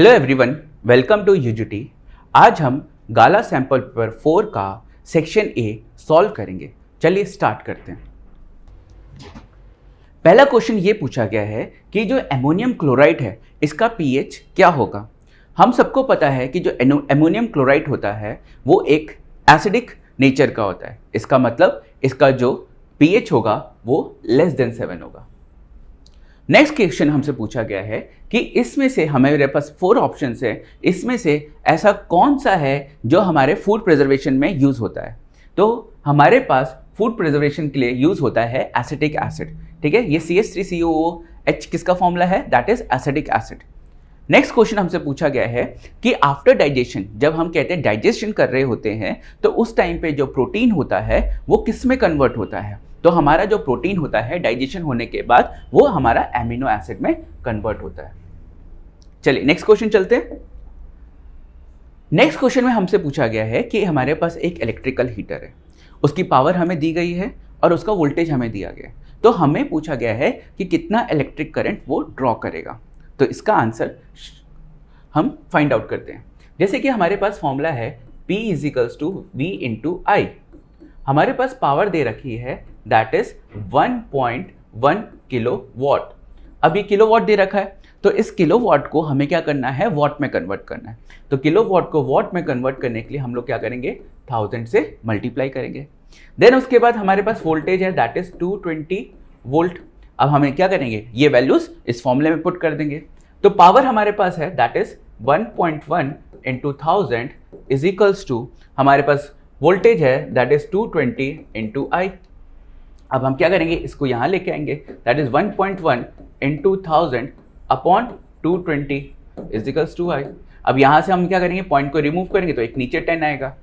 Hello everyone, welcome to UGT. आज हम गाला sample paper 4 का सेक्शन ए सॉल्व करेंगे। चलिए स्टार्ट करते हैं। पहला क्वेश्चन ये पूछा गया है कि जो अमोनियम क्लोराइड है इसका पीएच क्या होगा। हम सबको पता है कि जो अमोनियम क्लोराइड होता है वो एक एसिडिक नेचर का होता है। इसका मतलब इसका जो पीएच होगा वो लेस देन 7 होगा। नेक्स्ट क्वेश्चन हमसे पूछा गया है कि इसमें से हमारे पास 4 ऑप्शंस है, इसमें से ऐसा कौन सा है जो हमारे फूड प्रिजर्वेशन में यूज़ होता है। तो हमारे पास फूड प्रिजर्वेशन के लिए यूज़ होता है एसिटिक एसिड। ठीक है, ये CH3COOH किसका फॉर्मूला है? That is acetic acid. Next question हमसे पूछा गया है कि आफ्टर डाइजेशन, जब हम कहते हैं डाइजेशन कर रहे होते हैं तो उस टाइम पे जो प्रोटीन होता है वो किस में कन्वर्ट होता है। तो हमारा जो प्रोटीन होता है डाइजेशन होने के बाद वो हमारा एमिनो एसिड में कन्वर्ट होता है। चलिए नेक्स्ट क्वेश्चन चलते हैं। नेक्स्ट क्वेश्चन में हमसे पूछा गया है कि हमारे पास एक इलेक्ट्रिकल हीटर है, उसकी पावर हमें दी गई है और उसका वोल्टेज हमें दिया गया है। तो हमें पूछा गया है कि कितना इलेक्ट्रिक करंट वो ड्रॉ करेगा। तो इसका आंसर हम फाइंड आउट करते हैं। जैसे कि हमारे पास फॉर्मूला है P = V × I। हमारे पास पावर दे रखी है दैट इज 1.1 किलोवाट। अब ये किलोवाट दे रखा है तो इस किलोवाट को हमें क्या करना है, वॉट में कन्वर्ट करना है। तो किलोवाट को वॉट में कन्वर्ट करने के लिए हम लोग क्या करेंगे, 1000 से मल्टीप्लाई करेंगे। देन उसके बाद हमारे पास वोल्टेज है दैट इज 220 वोल्ट। अब हमें क्या करेंगे, ये वैल्यूज इस फॉर्मूले में पुट कर देंगे। तो पावर हमारे पास है that is 1.1 × 1000 is equals to हमारे पास वोल्टेज है दैट इज 220 × I। अब हम क्या करेंगे, इसको यहाँ लेके आएंगे that is 1.1 × 1000 upon 220 is equals to I। अब यहाँ से हम क्या करेंगे, पॉइंट को रिमूव करेंगे तो एक नीचे 10 आएगा।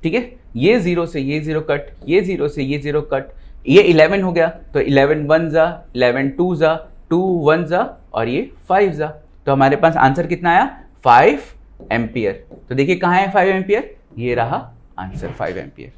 ठीक है, ये 0 से ये 0 कट, ये 0 से ये 0 कट, ये 11 हो गया तो 11 1 जा, 11 2 जा, 2 1 जा और ये 5 जा। तो हमारे पास आंसर कितना आया, 5 एम्पियर। तो देखिए कहाँ है 5 एम्पियर, ये रहा आंसर 5 एम्पियर।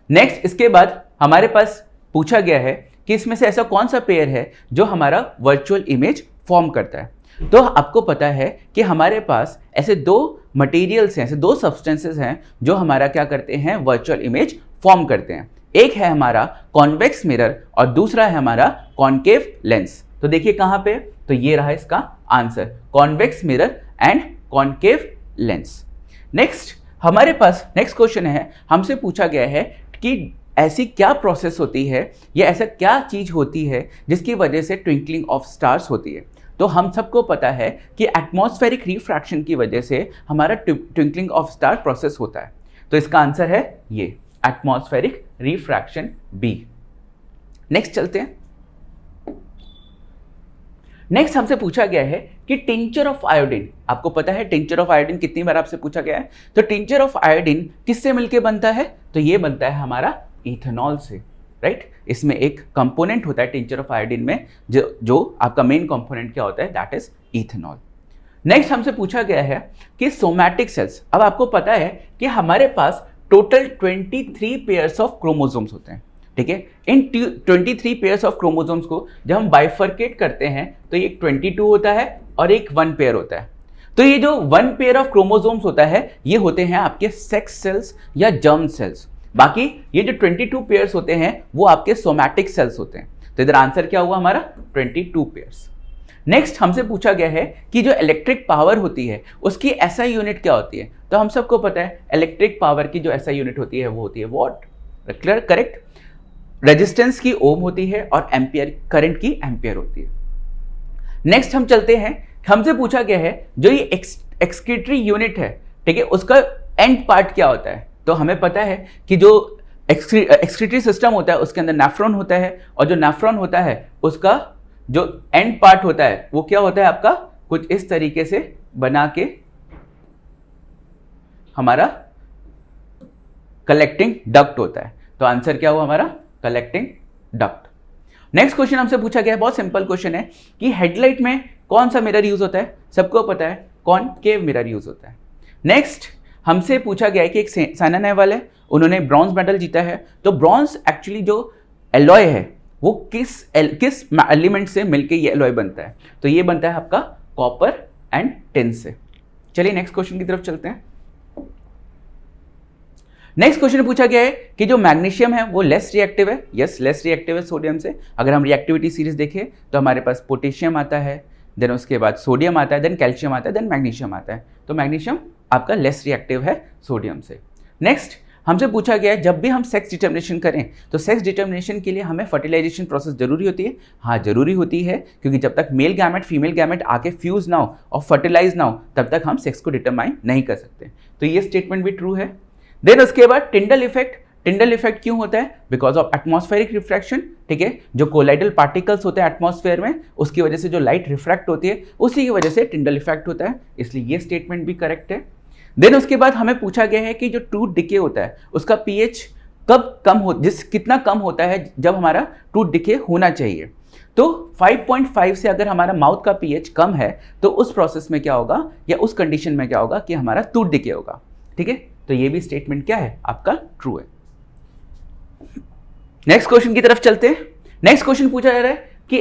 नेक्स्ट इसके बाद हमारे पास पूछा गया है कि इसमें से ऐसा कौन सा पेयर है जो हमारा वर्चुअल इमेज फॉर्म करता है। तो आपको पता है कि हमारे पास ऐसे 2 मटेरियल्स हैं, ऐसे 2 सब्सटेंसेस हैं जो हमारा क्या करते हैं, वर्चुअल इमेज फॉर्म करते हैं। एक है हमारा कॉन्वेक्स मिरर और दूसरा है हमारा कॉन्केव लेंस। तो देखिए कहाँ पे, तो ये रहा इसका answer, convex mirror and concave lens. Next हमारे पास नेक्स्ट क्वेश्चन है, हमसे पूछा गया है कि ऐसी क्या प्रोसेस होती है या ऐसा क्या चीज़ होती है जिसकी वजह से ट्विंकलिंग ऑफ स्टार्स होती है। तो हम सबको पता है कि एटमॉस्फेरिक रिफ्रैक्शन की वजह से हमारा ट्विंकलिंग ऑफ स्टार प्रोसेस होता है। तो इसका आंसर है ये एटमॉस्फेरिक रिफ्रैक्शन B। नेक्स्ट चलते हैं। नेक्स्ट हमसे पूछा गया है कि टिंचर ऑफ आयोडीन, आपको पता है टिंचर ऑफ आयोडीन कितनी बार आपसे पूछा गया है। तो टिंचर ऑफ आयोडीन किससे मिलके बनता है, तो ये बनता है हमारा इथेनॉल से, राइट। इसमें एक कंपोनेंट होता है टिंचर ऑफ आयोडीन में जो आपका मेन कंपोनेंट क्या होता है, दैट इज इथेनॉल। नेक्स्ट हमसे पूछा गया है कि सोमैटिक सेल्स, अब आपको पता है कि हमारे पास टोटल 23 पेयर्स ऑफ क्रोमोसोम्स होते हैं। ठीक है, इन 23 पेयर्स ऑफ क्रोमोसोम्स को जब हम बाइफर्केट करते हैं तो एक 22 होता है और एक 1 पेयर होता है। तो ये जो 1 पेयर ऑफ क्रोमोसोम्स होता है ये होते हैं आपके सेक्स सेल्स या जर्म सेल्स। बाकी ये जो 22 पेयर्स होते हैं वो आपके सोमैटिक सेल्स होते हैं। तो इधर आंसर क्या हुआ हमारा, 22 पेयर्स। नेक्स्ट हमसे पूछा गया है कि जो इलेक्ट्रिक पावर होती है उसकी SI यूनिट क्या होती है। तो हम सबको पता है इलेक्ट्रिक पावर की जो SI यूनिट होती है वो होती है वॉट, करेक्ट। रेजिस्टेंस की ओम होती है और एम्पियर, करंट की एम्पियर होती है। नेक्स्ट हम चलते हैं, हमसे पूछा गया है जो ये एक्सक्रीटरी यूनिट है, ठीक है, उसका एंड पार्ट क्या होता है। तो हमें पता है कि जो एक्सक्रीटरी सिस्टम होता है उसके अंदर नेफ्रॉन होता है और जो नेफ्रॉन होता है उसका जो एंड पार्ट होता है वो क्या होता है आपका, कुछ इस तरीके से बना के हमारा कलेक्टिंग डक्ट होता है। तो आंसर क्या हुआ हमारा, कलेक्टिंग डक्ट। नेक्स्ट क्वेश्चन हमसे पूछा गया है, बहुत सिंपल क्वेश्चन है कि हेडलाइट में कौन सा मिरर यूज होता है, सबको पता है कॉनकेव मिरर यूज होता है। नेक्स्ट हमसे पूछा गया है कि एक साइना नेहवाल है, उन्होंने ब्रॉन्ज मेडल जीता है। तो ब्रॉन्ज एक्चुअली जो एलॉय है वो किस एलिमेंट से मिलके ये एलॉय बनता है, तो ये बनता है आपका कॉपर एंड टिन से। चलिए नेक्स्ट क्वेश्चन की तरफ चलते हैं। नेक्स्ट क्वेश्चन पूछा गया है कि जो मैग्नीशियम है वो लेस रिएक्टिव है। यस, लेस रिएक्टिव है सोडियम से। अगर हम रिएक्टिविटी सीरीज देखें तो हमारे पास पोटेशियम आता है, देन उसके बाद सोडियम आता है, देन कैल्शियम आता है, देन मैग्नीशियम आता है। तो मैग्नीशियम आपका लेस रिएक्टिव है सोडियम से। नेक्स्ट हमसे पूछा गया है जब भी हम सेक्स डिटर्मिनेशन करें तो सेक्स डिटर्मिनेशन के लिए हमें फर्टिलाइजेशन प्रोसेस जरूरी होती है। हाँ, जरूरी होती है, क्योंकि जब तक मेल गैमेट फीमेल गैमेट आके फ्यूज ना हो और फर्टिलाइज ना हो तब तक हम सेक्स को डिटरमाइन नहीं कर सकते। तो ये स्टेटमेंट भी ट्रू है। देन उसके बाद टिंडल इफेक्ट। टिंडल इफेक्ट क्यों होता है? Because of atmospheric refraction. ठीक है, जो कोलाइडल पार्टिकल्स होते हैं एटमॉस्फेयर में, उसकी वजह से जो लाइट रिफ्रैक्ट होती है उसी की वजह से टिंडल इफेक्ट होता है, इसलिए ये स्टेटमेंट भी करेक्ट है। देन उसके बाद हमें पूछा गया है कि जो टूथ डिके होता है उसका पीएच कब कम हो, कितना कम होता है जब हमारा टूथ डिके होना चाहिए। तो 5.5 से अगर हमारा माउथ का पीएच कम है तो उस प्रोसेस में क्या होगा या उस कंडीशन में क्या होगा कि हमारा टूथ डिके होगा। ठीक है, तो ये भी स्टेटमेंट क्या है आपका ट्रू है। नेक्स्ट क्वेश्चन की तरफ चलते हैं। नेक्स्ट क्वेश्चन पूछा जा रहा है कि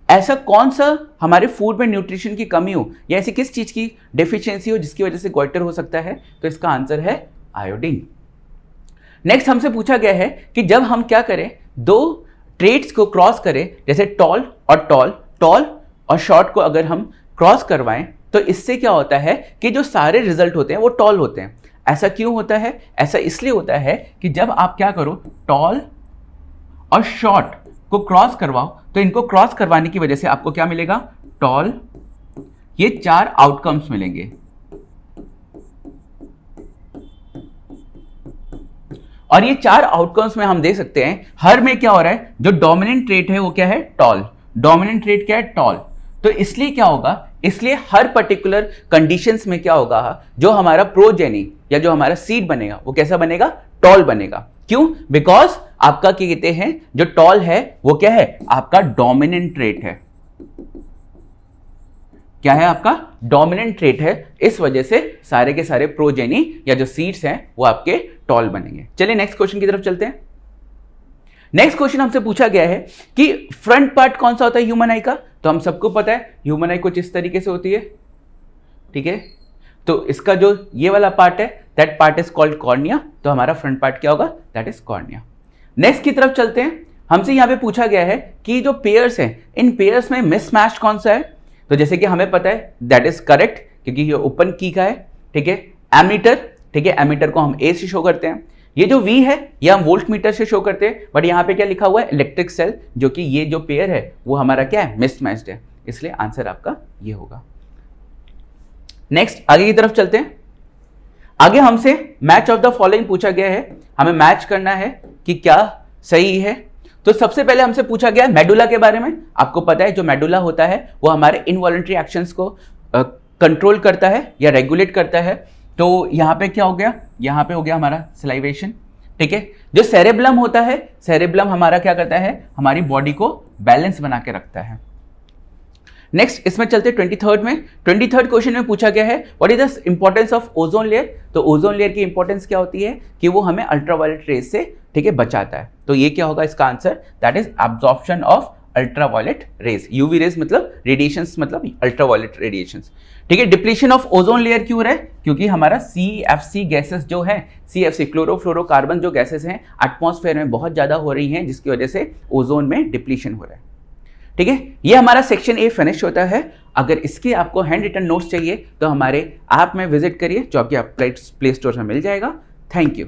ऐसा कौन सा हमारे फूड में न्यूट्रिशन की कमी हो या ऐसी किस चीज की डेफिशिएंसी हो जिसकी वजह से गोइटर हो सकता है। तो इसका आंसर है आयोडीन। नेक्स्ट हमसे पूछा गया है कि जब हम क्या करें, दो ट्रेट्स को क्रॉस करें, जैसे टॉल और शॉर्ट को अगर हम क्रॉस करवाएं तो इससे क्या होता है कि जो सारे रिजल्ट होते हैं वो टॉल होते हैं। ऐसा क्यों होता है? ऐसा इसलिए होता है कि जब आप क्या करो, टॉल और शॉर्ट को क्रॉस करवाओ तो इनको क्रॉस करवाने की वजह से आपको क्या मिलेगा, टॉल, ये 4 आउटकम्स मिलेंगे। और ये 4 आउटकम्स में हम देख सकते हैं हर में क्या हो रहा है, जो डोमिनेंट ट्रेट है वो क्या है, टॉल। डोमिनेंट ट्रेट क्या है, टॉल। तो इसलिए क्या होगा, इसलिए हर पर्टिकुलर कंडीशंस में क्या होगा, जो हमारा प्रोजेनी या जो हमारा सीड बनेगा वो कैसा बनेगा, टॉल बनेगा। क्यों? बिकॉज आपका क्या कहते हैं, जो टॉल है वो क्या है, आपका डोमिनेंट ट्रेट है। क्या है आपका डोमिनेंट ट्रेट है, इस वजह से सारे के सारे प्रोजेनी या जो सीड्स हैं वो आपके टॉल बनेंगे। चलिए नेक्स्ट क्वेश्चन की तरफ चलते हैं। नेक्स्ट क्वेश्चन हमसे पूछा गया है कि फ्रंट पार्ट कौन सा होता है ह्यूमन आई का। तो हम सबको पता है ह्यूमन आई कुछ इस तरीके से होती है। ठीक है, तो इसका जो ये वाला पार्ट है that part is called cornea. तो हमारा फ्रंट पार्ट क्या होगा, दैट इज कॉर्निया। नेक्स्ट की तरफ चलते हैं। हमसे यहां पे पूछा गया है कि जो पेयर्स हैं, इन पेयर्स में मिसमैच कौन सा है। तो जैसे कि हमें पता है दैट इज करेक्ट, क्योंकि ये ओपन की का है। ठीक है, एमीटर, ठीक है, एमीटर को हम ए से शो करते हैं। ये जो V है ये हम वोल्ट मीटर से शो करते हैं, बट यहाँ पे क्या लिखा हुआ है, इलेक्ट्रिक सेल, जो कि ये जो पेयर है वो हमारा क्या है, मिसमैच्ड है, इसलिए आंसर आपका ये होगा। नेक्स्ट आगे की तरफ चलते हैं। आगे हमसे मैच ऑफ द फॉलोइंग पूछा गया है, हमें मैच करना है कि क्या सही है। तो सबसे पहले हमसे पूछा गया मेडुला के बारे में। आपको पता है जो मेडुला होता है वो हमारे इनवॉलंटरी एक्शंस को कंट्रोल करता है या रेगुलेट करता है। तो यहाँ पे क्या हो गया, यहाँ पे हो गया हमारा सलाइवेशन। ठीक है, जो सेरेब्लम होता है, सेरेब्लम हमारा क्या करता है, हमारी बॉडी को बैलेंस बना के रखता है। नेक्स्ट इसमें चलते 23rd में। 23rd क्वेश्चन में पूछा गया है what is the importance of ozone layer. तो ओजोन लेयर की इंपॉर्टेंस क्या होती है कि वो हमें अल्ट्रावायलेट रेज से, ठीक है, बचाता है। तो ये क्या होगा इसका answer, that is absorption of ultraviolet rays. UV rays मतलब रेडिएशंस, मतलब अल्ट्रावायलेट रेडिएशंस। ठीक है, डिप्लीशन ऑफ ओजोन लेयर क्यों रहा है, क्योंकि हमारा CFC गैसेस जो है, CFC क्लोरोफ्लोरोकार्बन जो गैसेस हैं एटमॉस्फेयर में बहुत ज्यादा हो रही हैं, जिसकी वजह से ओजोन में डिप्लीशन हो रहा है। ठीक है, ये हमारा सेक्शन A फिनिश होता है। अगर इसके आपको हैंड रिटन नोट्स चाहिए तो हमारे ऐप में विजिट करिए, जो कि आप प्ले स्टोर में मिल जाएगा। Thank you.